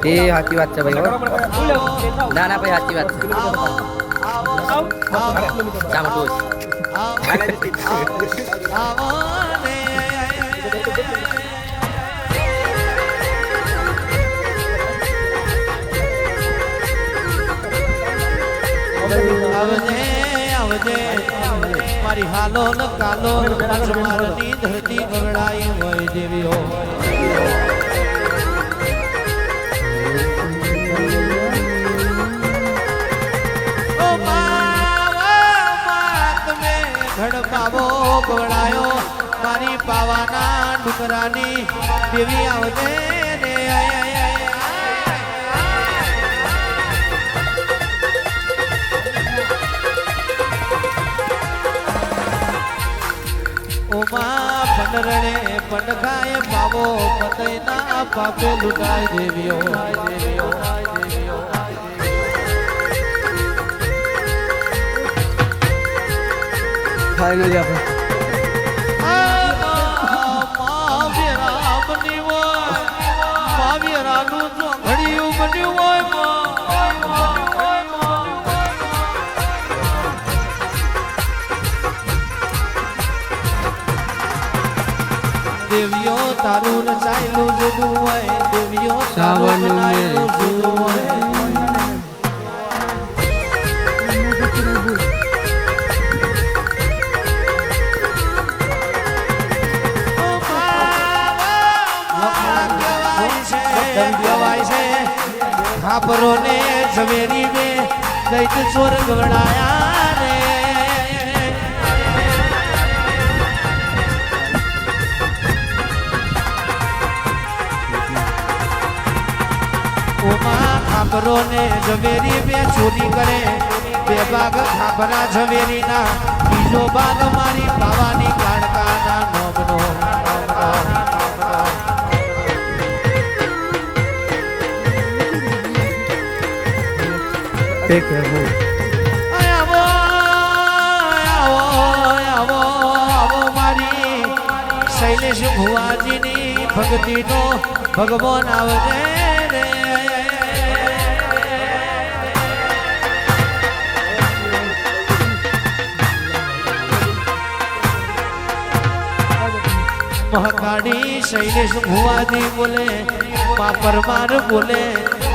એ સાચી વાત છે ભાઈ ના ના ભાઈ સાચી વાત છે ચા મોટું મારી હાલો ન કાલો મારની ધરતી ગવડાઈ હોય દેવીઓ ધડપાવો ગવડાયો મારી પાવાના ડુંગરાની દેવી આવજે રે ઓમા પંડરણે પંડખાય પાવો પતયના પાપે લૂટાય દેવીઓ ખાઈ લો આપણે માવેરાનું જો ઘડિયું બન્યું હોય દેવીઓ તારું રચાયેલું જુદું હોય દેવીઓ તારું બનાયેલું જુદું હોય ખાપરો ને ઝવેરી ને દૈત ચોર ગવડાયા રે ઓમા ખાપરો ને ઝવેરી બે ચોરી કરે બે ભાગ ખાપરા ઝવેરી ના બીજો ભાગ મારી પાવાની કાળકાના નોમનો Take care, bro. મારી શૈલેષ ભુવાજીની ભક્તિનો ભગવાન આવજે રે મહાકાળી શૈલેષ ભુવાજી બોલે મા પરમાર બોલે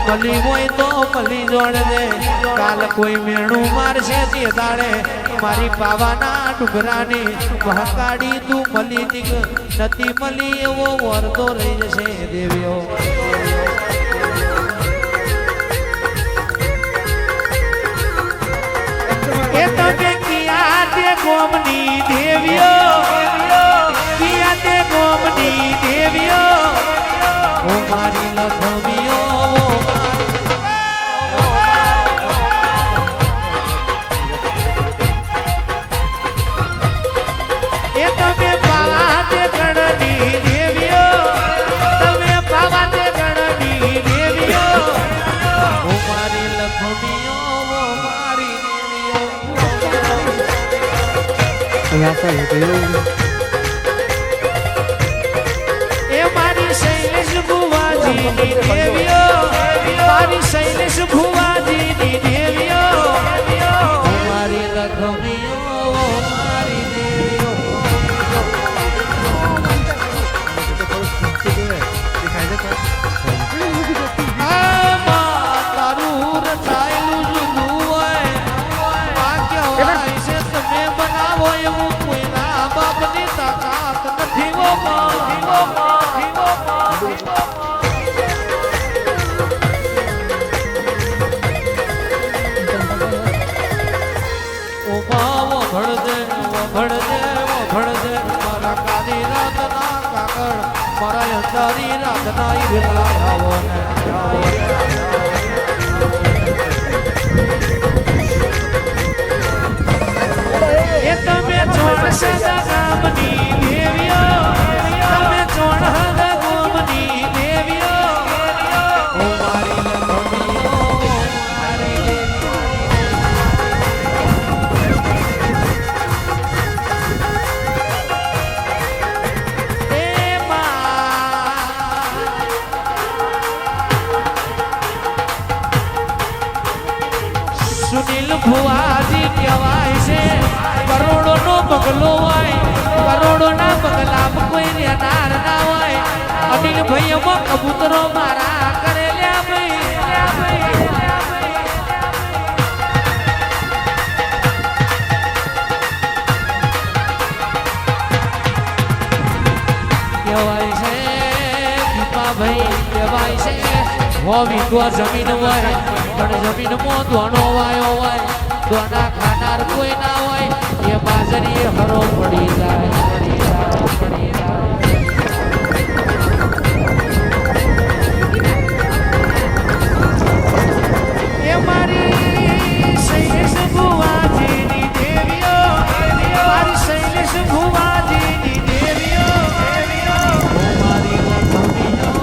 મલી હોય તો મલી જોડજે કાલ કોઈ મેણું મારશે તે દાડે મારી પાવાના ડુંગરાની મહાકાળી તું મલી દીક નથી મલી એવો વરદો રહી જશે દેવીઓ એ તમે કિયા તે ગોમની દેવીઓ કિયા તે ગોમની દેવીઓ ઓ મારી લખમીઓ એ મારી શૈલેષ ભુવાજીની દેવીઓ મારી શૈલેષ ભુવાજીની દેવીઓ મારી લખમીઓ મારી દેવીઓ તારું રચાયેલું જુદું હોય વાક્ય હોય છે તમે બનાવો એવું કોઈના બાપની તાકાત નથી ઓ ભળદે મારા કાદી રાતના કાગળ મારા અંધારી રાતના ઈરલા આવો ને એ તમે ચોણસે ગામની દેવીઓ તમે ચોણ ગોમની દેવીઓ ઓ મારી લખમીઓ મારી બંગલો હોય કરોડોના બંગલા કોઈ રહેનાર ના હોય અનિલ ભાઈ એમાં કબૂતરો મારા કરેલ્યા ભાઈ કહેવાય છે દીપા ભાઈ કહેવાય છે હોવી તો જમીન હોય પણ જમીનમાં દોનો વાયો હોય દોના ખાનાર કોઈ ના હોય એ બાજરી હરો પડી જાય પડી જાય પડી જાય એ મારી શૈલેષ ભુવાજીની દેવીઓ મારી શૈલેષ ભુવાજીની દેવીઓ મારી લખમીઓ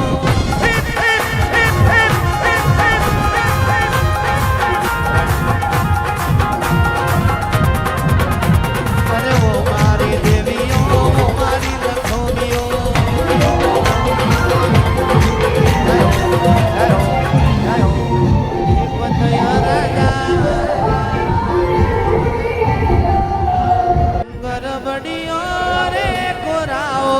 અરે વો મારી દેવીઓ મારી લખમીઓ ગરબડીઓ રે કોરાઓ